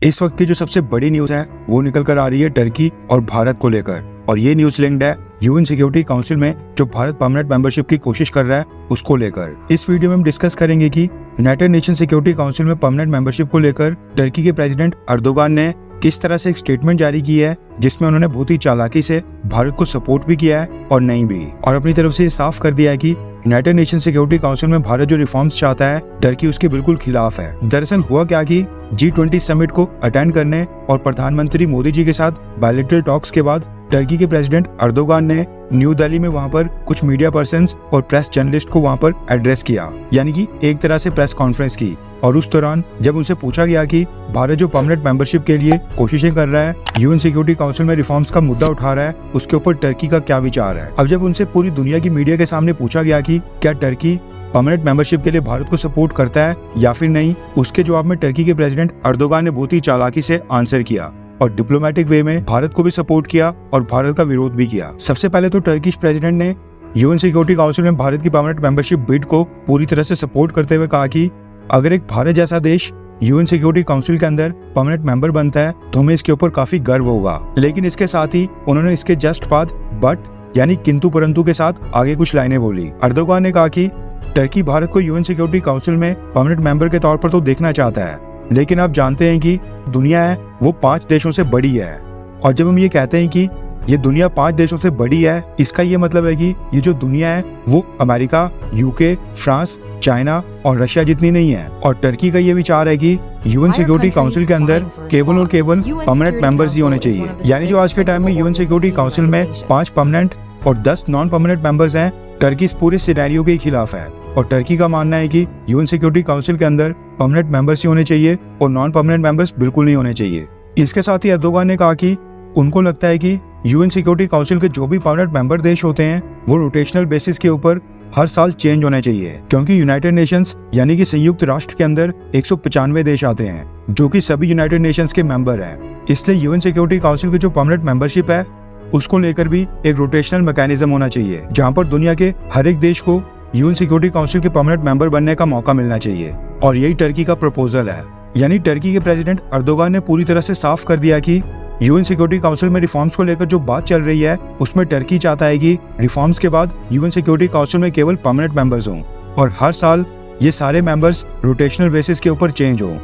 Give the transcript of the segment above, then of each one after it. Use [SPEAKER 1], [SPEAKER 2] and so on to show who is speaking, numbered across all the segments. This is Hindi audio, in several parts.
[SPEAKER 1] इस वक्त की जो सबसे बड़ी न्यूज है वो निकल कर आ रही है टर्की और भारत को लेकर, और ये न्यूज लिंक्ड है यूएन सिक्योरिटी काउंसिल में जो भारत परमानेंट मेंबरशिप की कोशिश कर रहा है उसको लेकर। इस वीडियो में हम डिस्कस करेंगे कि यूनाइटेड नेशन सिक्योरिटी काउंसिल में परमानेंट मेंबरशिप को लेकर टर्की के प्रेसिडेंट अर्दोगान ने किस तरह से एक स्टेटमेंट जारी की है जिसमें उन्होंने बहुत ही चालाकी से भारत को सपोर्ट भी किया है और नहीं भी, और अपनी तरफ से ये साफ कर दिया है कि यूनाइटेड नेशन सिक्योरिटी काउंसिल में भारत जो रिफॉर्म्स चाहता है टर्की उसके बिल्कुल खिलाफ है। दरअसल हुआ क्या कि G20 समिट को अटेंड करने और प्रधानमंत्री मोदी जी के साथ बायलैटरल टॉक्स के बाद टर्की के प्रेसिडेंट अर्दोगान ने न्यू दिल्ली में वहां पर कुछ मीडिया पर्सन्स और प्रेस जर्नलिस्ट को वहां पर एड्रेस किया, यानी कि एक तरह से प्रेस कॉन्फ्रेंस की। और उस दौरान जब उनसे पूछा गया कि भारत जो परमानेंट मेंबरशिप के लिए कोशिशें कर रहा है, यूएन सिक्योरिटी काउंसिल में रिफॉर्म्स का मुद्दा उठा रहा है, उसके ऊपर टर्की का क्या विचार है। अब जब उनसे पूरी दुनिया की मीडिया के सामने पूछा गया कि क्या टर्की परमानेंट मेंबरशिप के लिए भारत को सपोर्ट करता है या फिर नहीं, उसके जवाब में टर्की के प्रेसिडेंट अर्दोगान ने बहुत ही चालाकी से आंसर किया और डिप्लोमेटिक वे में भारत को भी सपोर्ट किया और भारत का विरोध भी किया। सबसे पहले तो टर्किश प्रेसिडेंट ने यूएन सिक्योरिटी काउंसिल में भारत की परमानेंट मेंबरशिप बिड को पूरी तरह से सपोर्ट करते हुए कहा कि अगर एक भारत जैसा देश यूएन सिक्योरिटी काउंसिल के अंदर परमानेंट मेंबर बनता है तो हमें इसके ऊपर काफी गर्व होगा। लेकिन इसके साथ ही उन्होंने इसके जस्ट बाद बट यानी किंतु परंतु के साथ आगे कुछ लाइनें बोली। अर्दोगान ने कहा कि टर्की भारत को यूएन सिक्योरिटी काउंसिल में परमानेंट मेंबर के तौर पर तो देखना चाहता है, लेकिन आप जानते हैं कि दुनिया है वो 5 देशों से बड़ी है, और जब हम ये कहते हैं कि ये दुनिया 5 देशों से बड़ी है, इसका ये मतलब है कि ये जो दुनिया है वो अमेरिका, यूके, फ्रांस, चाइना और रशिया जितनी नहीं है। और टर्की का ये विचार है कि यूएन सिक्योरिटी काउंसिल के अंदर केवल और केवल परमानेंट मेंबर्स ही होने चाहिए, यानी जो आज के टाइम में यूएन सिक्योरिटी काउंसिल में 5 परमानेंट और 10 नॉन परमानेंट मेंबर्स हैं, टर्की इस पूरे सिनेरियो के खिलाफ है। और टर्की का मानना है कि यूएन सिक्योरिटी काउंसिल के अंदर परमानेंट मेंबर्स ही होने चाहिए और नॉन परमानेंट मेंबर्स बिल्कुल नहीं होने चाहिए। इसके साथ ही अर्दोगान ने कहा कि उनको लगता है कि यूएन सिक्योरिटी काउंसिल के जो भी परमानेंट मेंबर देश होते हैं वो रोटेशनल बेसिस के ऊपर हर साल चेंज होने चाहिए, क्योंकि यूनाइटेड नेशंस यानी कि संयुक्त राष्ट्र के अंदर 195 देश आते हैं जो कि सभी यूनाइटेड नेशंस के मेंबर हैं। इसलिए यूएन सिक्योरिटी काउंसिल की जो परमानेंट मेंबरशिप है उसको लेकर भी एक रोटेशनल मैकेनिज्म होना चाहिए, जहाँ पर दुनिया के हर एक देश को यूएन सिक्योरिटी काउंसिल के परमानेंट मेंबर बनने का मौका मिलना चाहिए। और यही टर्की का प्रपोजल है। यानी टर्की के प्रेसिडेंट अर्दोगान ने पूरी तरह से साफ कर दिया कि यूएन सिक्योरिटी काउंसिल में रिफॉर्म्स को लेकर जो बात चल रही है उसमें टर्की चाहता है कि रिफॉर्म्स के बाद यूएन सिक्योरिटी काउंसिल में केवल परमानेंट मेंबर्स हों और हर साल ये सारे मेंबर्स रोटेशनल बेसिस के ऊपर चेंज हों।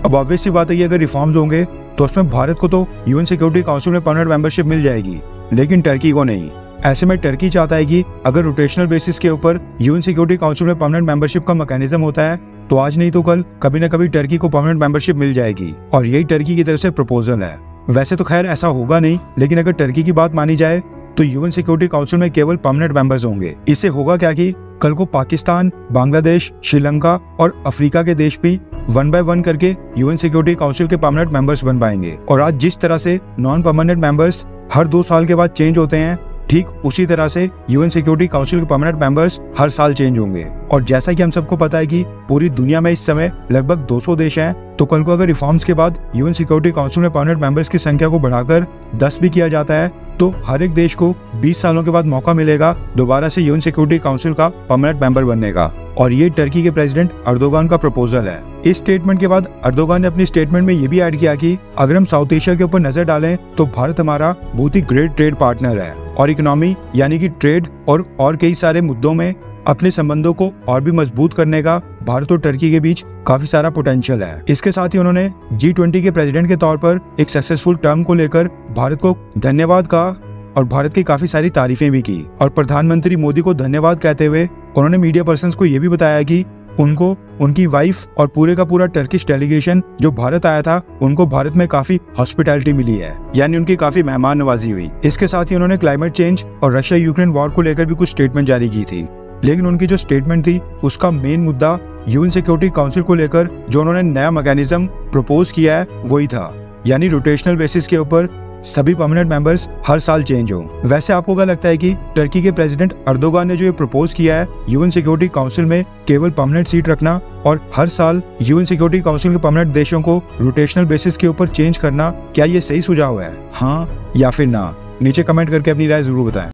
[SPEAKER 1] अब ऑब्वियस सी बात है कि अगर रिफॉर्म्स होंगे तो उसमें भारत को तो यूएन सिक्योरिटी काउंसिल में परमानेंट मेंबरशिप मिल जाएगी, लेकिन टर्की को नहीं। ऐसे में टर्की चाहता है कि अगर रोटेशनल बेसिस के ऊपर यूएन सिक्योरिटी काउंसिल में परमानेंट मेंबरशिप का मैकेनिज्म होता है तो आज नहीं तो कल कभी न कभी टर्की को परमानेंट मेंबरशिप मिल जाएगी, और यही टर्की की तरफ से प्रपोजल है। वैसे तो खैर ऐसा होगा नहीं, लेकिन अगर टर्की की बात मानी जाए तो यूएन सिक्योरिटी काउंसिल में केवल परमानेंट मेंबर्स होंगे। इससे होगा क्या कि कल को पाकिस्तान, बांग्लादेश, श्रीलंका और अफ्रीका के देश भी 1 बाय 1 करके यूएन सिक्योरिटी काउंसिल के परमानेंट मेंबर्स बन पाएंगे। और आज जिस तरह से नॉन परमानेंट मेंबर्स हर 2 साल के बाद चेंज होते हैं, ठीक उसी तरह से यूएन सिक्योरिटी काउंसिल के परमानेंट मेंबर्स हर साल चेंज होंगे। और जैसा कि हम सबको पता है कि पूरी दुनिया में इस समय लगभग 200 देश हैं, तो कल को अगर रिफॉर्म्स के बाद यूएन सिक्योरिटी काउंसिल में परमानेंट मेंबर्स की संख्या को बढ़ाकर 10 भी किया जाता है तो हर एक देश को 20 सालों के बाद मौका मिलेगा दोबारा से यूएन सिक्योरिटी काउंसिल का परमानेंट मेंबर बनने का। और ये टर्की के प्रेसिडेंट अर्दोगान का प्रपोजल है। इस स्टेटमेंट के बाद अर्दोगान ने अपनी स्टेटमेंट में ये भी ऐड किया कि अगर हम साउथ एशिया के ऊपर नजर डालें तो भारत हमारा बहुत ही ग्रेट ट्रेड पार्टनर है और इकोनॉमी यानी कि ट्रेड और कई सारे मुद्दों में अपने संबंधों को और भी मजबूत करने का भारत और टर्की के बीच काफी सारा पोटेंशियल है। इसके साथ ही उन्होंने G20 के प्रेसिडेंट के तौर पर एक सक्सेसफुल टर्म को लेकर भारत को धन्यवाद कहा और भारत की काफी सारी तारीफें भी की। और प्रधानमंत्री मोदी को धन्यवाद कहते हुए उन्होंने मीडिया पर्सन्स को ये भी बताया कि उनको उनकी वाइफ और पूरे का पूरा टर्किश डेलीगेशन जो भारत आया था उनको भारत में काफी हॉस्पिटैलिटी मिली है, यानी उनकी काफी मेहमान नवाजी हुई। इसके साथ ही उन्होंने क्लाइमेट चेंज और रशिया यूक्रेन वॉर को लेकर भी कुछ स्टेटमेंट जारी की थी, लेकिन उनकी जो स्टेटमेंट थी उसका मेन मुद्दा यूएन सिक्योरिटी काउंसिल को लेकर जो उन्होंने नया मैकेनिज्म प्रपोज किया है वही था, यानी रोटेशनल बेसिस के ऊपर सभी परमानेंट मेंबर्स हर साल चेंज हो। वैसे आपको क्या लगता है कि टर्की के प्रेसिडेंट अर्दोगान ने जो ये प्रपोज किया है यूएन सिक्योरिटी काउंसिल में केवल परमानेंट सीट रखना और हर साल यूएन सिक्योरिटी काउंसिल के परमानेंट देशों को रोटेशनल बेसिस के ऊपर चेंज करना, क्या ये सही सुझाव है, हाँ या फिर ना? नीचे कमेंट करके अपनी राय जरूर बताएं।